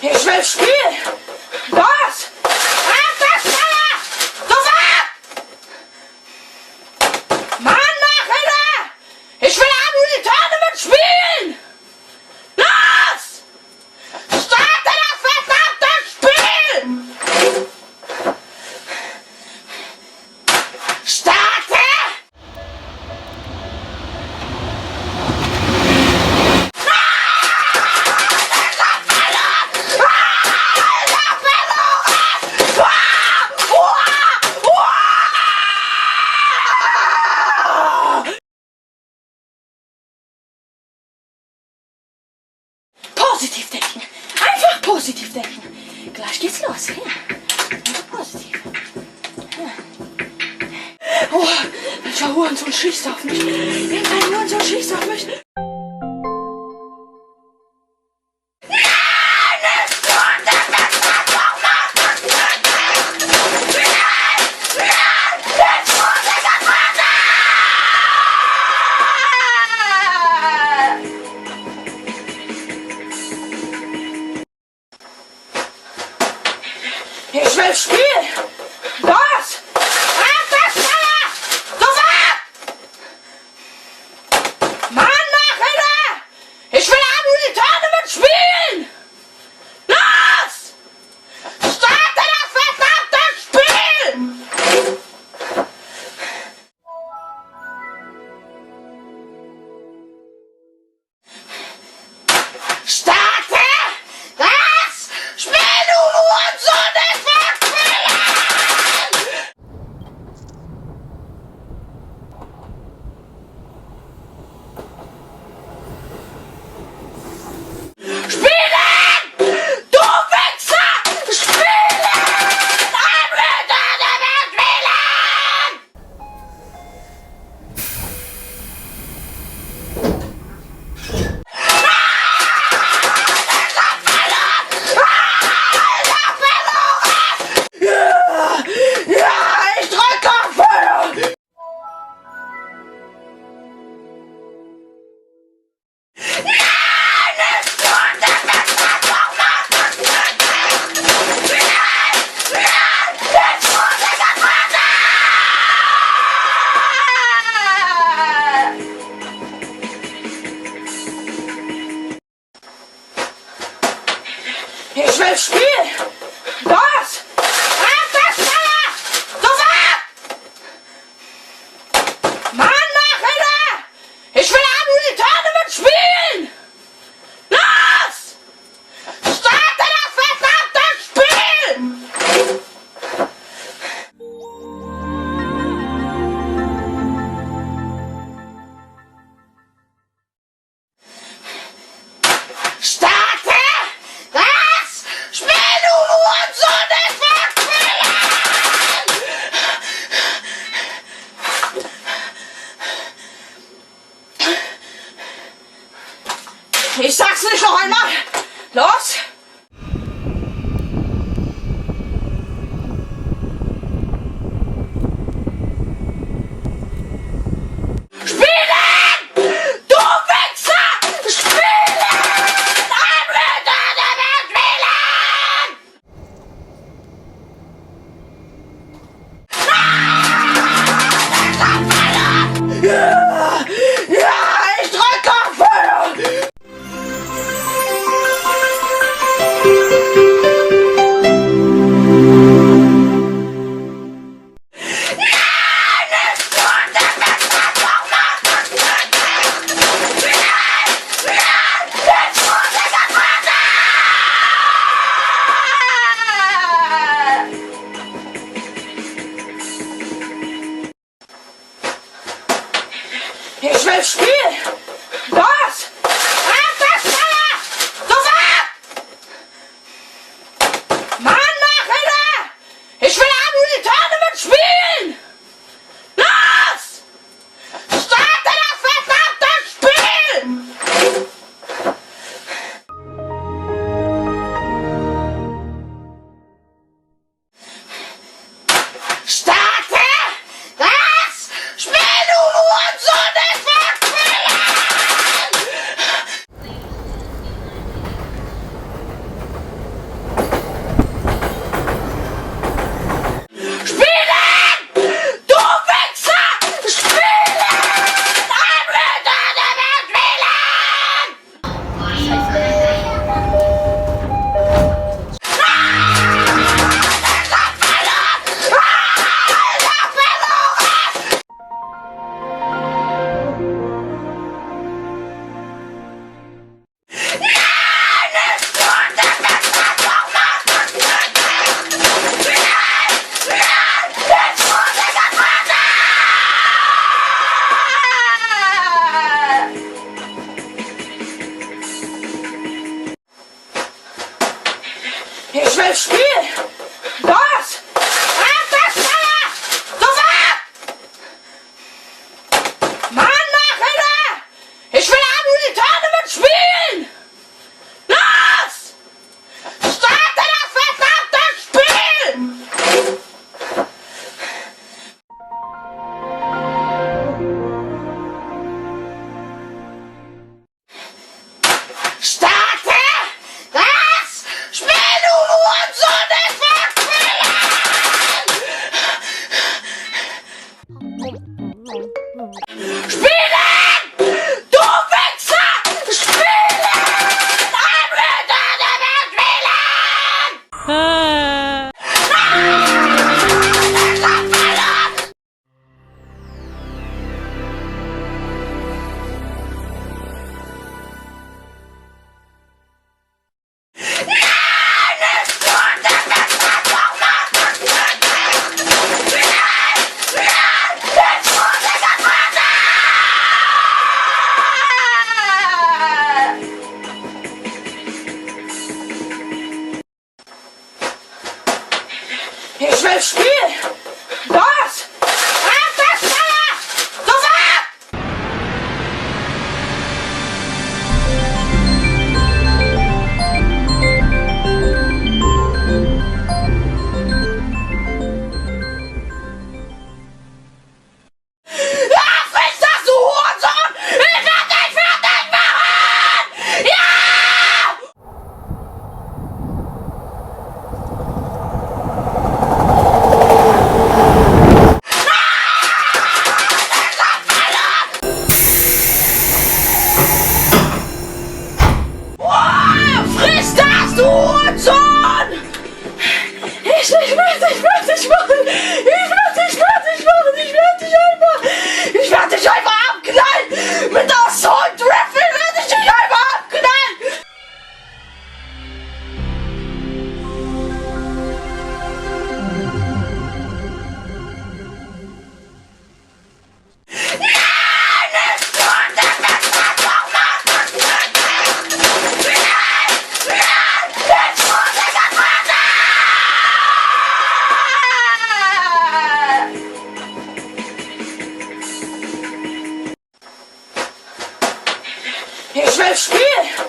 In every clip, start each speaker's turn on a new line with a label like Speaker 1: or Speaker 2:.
Speaker 1: Ich will spielen! Los! Ab das Feuer! Sofort! Mann, nach hinten! Ich will Ammunition mit spielen! Los! Starte das verdammte Spiel! Starte! Positiv denken. Einfach positiv denken. Gleich geht's los. Ja. Einfach positiv. Ja. Oh, welcher Hurensohn schießt auf mich. Irgendein Hurensohn schießt auf mich. Ich will spielen! Los! Ab das Feuer! Sofort! Mann, nach hinten! Ich will Ammunition mit spielen! Los! Starte das verdammte Spiel! Starte das Spiel, du Hurensohn! Ich will spielen! Los! Ab das Feuer! Sofort! Mann, nach hinten! Ich will Ammunition mit spielen! Los! Starte das verdammte Spiel! Starte! Das Spiel, du Hurensohn! Ich will spielen! Los! Einfach schneller! Sofort! Mann, mach wieder! Ich will am Tournament spielen! Los! Starte das verdammte Spiel! Starte das Spiel, du Hurensohn! Ich will spielen! Spielen! Du Wichser! Spielen! Ich will spielen! Los! Einfach schneller! Sofort! Ach, friss das, du Hurensohn! Ich werd dich fertig machen! Ja! Friss das, du Hurensohn! Ich werde dich einfach abknallen! Mit der Assault Rifle werde ich dich einfach abknallen! Ich will spielen!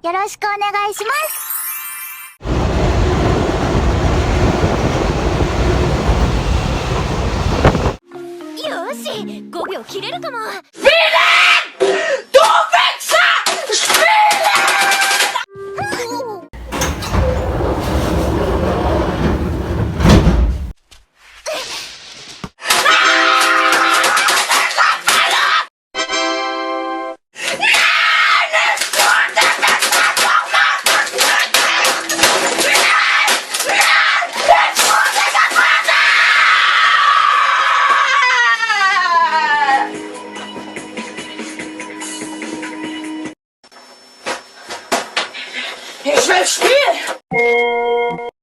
Speaker 2: よろしくお願いします。よし、5秒切れるかも。
Speaker 1: Spielen! Du Wichser! Spielen! Ich will spielen!